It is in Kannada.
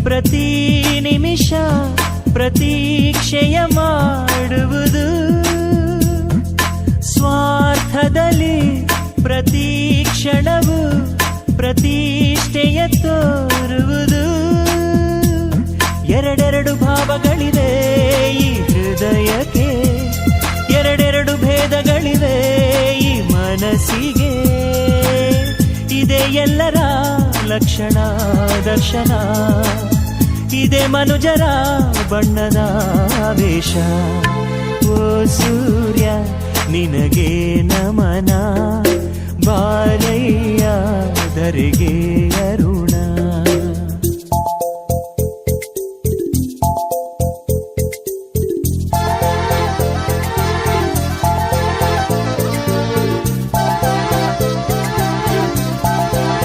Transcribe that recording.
ಪ್ರತಿ ನಿಮಿಷ ಪ್ರತೀಕ್ಷೆಯ ಮಾಡುವುದು, ಸ್ವಾರ್ಥದಲ್ಲಿ ಪ್ರತಿ ಕ್ಷಣವು ಪ್ರತಿಷ್ಠೆಯ ತೋರುವುದು. ಎರಡೆರಡು ಭಾವಗಳಿವೆ ಈ ಹೃದಯಕ್ಕೆ, ಎರಡೆರಡು ಭೇದಗಳಿವೆ ಈ ಮನಸ್ಸಿಗೆ. ಇದೇ ಎಲ್ಲರ ಲಕ್ಷಣ ದರ್ಶನ, ಇದೇ ಮನುಜರ ಬಣ್ಣದ ವೇಷ. ಓ ಸೂರ್ಯ ನಿನಗೆ ನಮನ, ಬಾರಯ್ಯ ಧರೆಗೆ